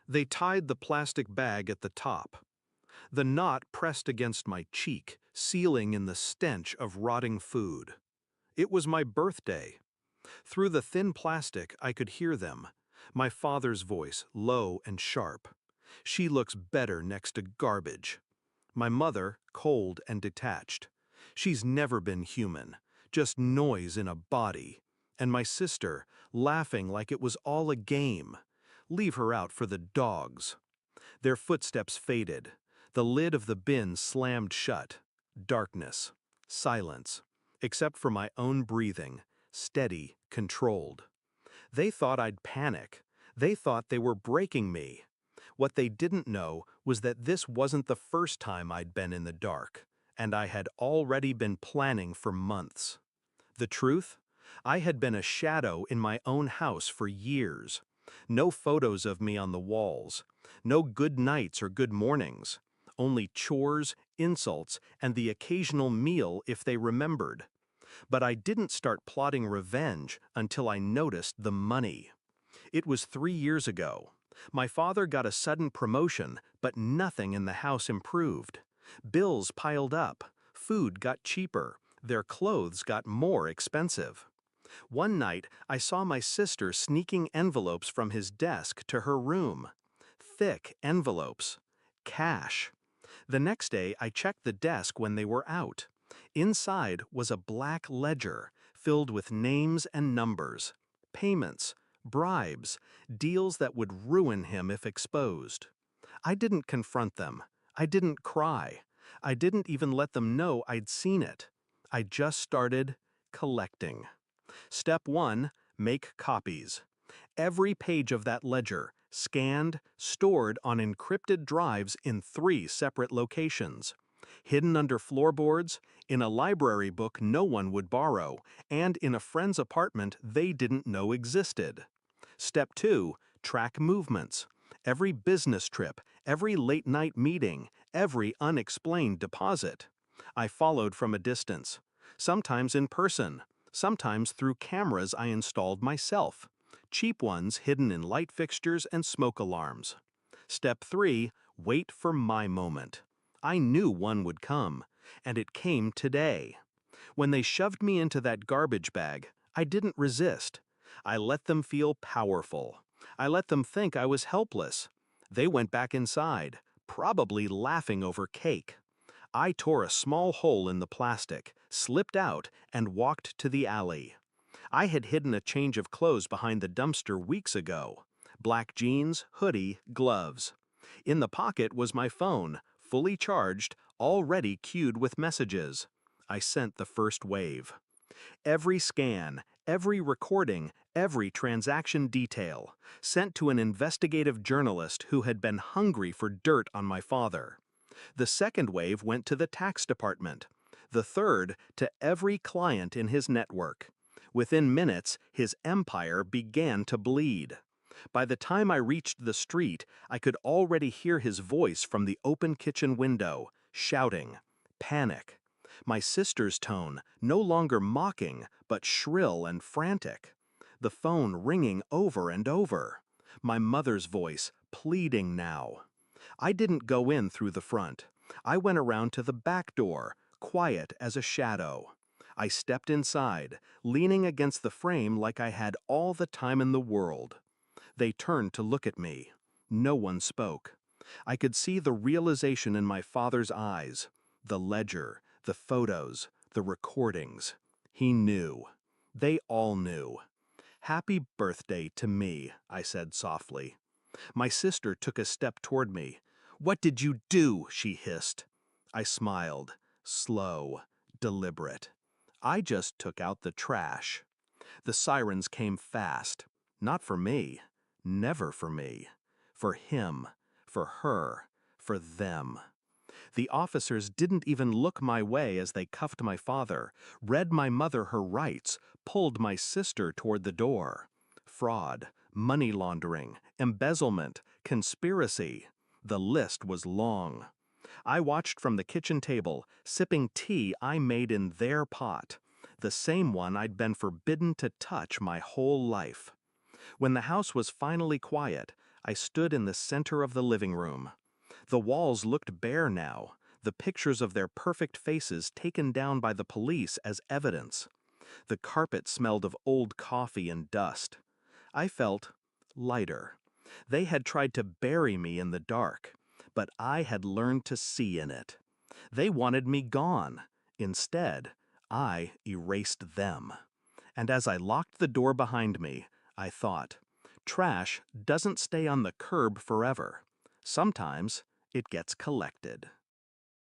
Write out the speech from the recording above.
They tied the plastic bag at the top. The knot pressed against my cheek, sealing in the stench of rotting food. It was my birthday. Through the thin plastic, I could hear them. My father's voice, low and sharp. She looks better next to garbage. My mother, cold and detached. She's never been human, just noise in a body. And my sister, laughing like it was all a game. Leave her out for the dogs. Their footsteps faded. The lid of the bin slammed shut. Darkness. Silence. Except for my own breathing. Steady, controlled. They thought I'd panic. They thought they were breaking me. What they didn't know was that this wasn't the first time I'd been in the dark, and I had already been planning for months. The truth? I had been a shadow in my own house for years. No photos of me on the walls. No good nights or good mornings. Only chores, insults, and the occasional meal if they remembered. But I didn't start plotting revenge until I noticed the money. It was 3 years ago. My father got a sudden promotion, but nothing in the house improved. Bills piled up, food got cheaper, their clothes got more expensive. One night, I saw my sister sneaking envelopes from his desk to her room. Thick envelopes. Cash. The next day, I checked the desk when they were out. Inside was a black ledger filled with names and numbers, payments, bribes, deals that would ruin him if exposed. I didn't confront them. I didn't cry. I didn't even let them know I'd seen it. I just started collecting. Step 1, make copies. Every page of that ledger, scanned, stored on encrypted drives in 3 separate locations. Hidden under floorboards, in a library book no one would borrow, and in a friend's apartment they didn't know existed. Step 2, track movements. Every business trip, every late-night meeting, every unexplained deposit. I followed from a distance, sometimes in person, sometimes through cameras I installed myself, cheap ones hidden in light fixtures and smoke alarms. Step 3, wait for my moment. I knew one would come, and it came today. When they shoved me into that garbage bag, I didn't resist. I let them feel powerful. I let them think I was helpless. They went back inside, probably laughing over cake. I tore a small hole in the plastic, slipped out, and walked to the alley. I had hidden a change of clothes behind the dumpster weeks ago. Black jeans, hoodie, gloves. In the pocket was my phone, fully charged, already queued with messages. I sent the first wave. Every scan, every recording, every transaction detail, sent to an investigative journalist who had been hungry for dirt on my father. The second wave went to the tax department. The third to every client in his network. Within minutes, his empire began to bleed. By the time I reached the street, I could already hear his voice from the open kitchen window, shouting. Panic. My sister's tone, no longer mocking, but shrill and frantic. The phone ringing over and over. My mother's voice, pleading now. I didn't go in through the front. I went around to the back door, quiet as a shadow. I stepped inside, leaning against the frame like I had all the time in the world. They turned to look at me. No one spoke. I could see the realization in my father's eyes. The ledger, the photos, the recordings. He knew. They all knew. Happy birthday to me, I said softly. My sister took a step toward me. What did you do? She hissed. I smiled, slow, deliberate. I just took out the trash. The sirens came fast. Not for me. Never for me. For him. For her. For them. The officers didn't even look my way as they cuffed my father, read my mother her rights, pulled my sister toward the door. Fraud, money laundering, embezzlement, conspiracy. The list was long. I watched from the kitchen table, sipping tea I made in their pot, the same one I'd been forbidden to touch my whole life. When the house was finally quiet, I stood in the center of the living room. The walls looked bare now, the pictures of their perfect faces taken down by the police as evidence. The carpet smelled of old coffee and dust. I felt lighter. They had tried to bury me in the dark, but I had learned to see in it. They wanted me gone. Instead, I erased them. And as I locked the door behind me, I thought, trash doesn't stay on the curb forever. Sometimes it gets collected.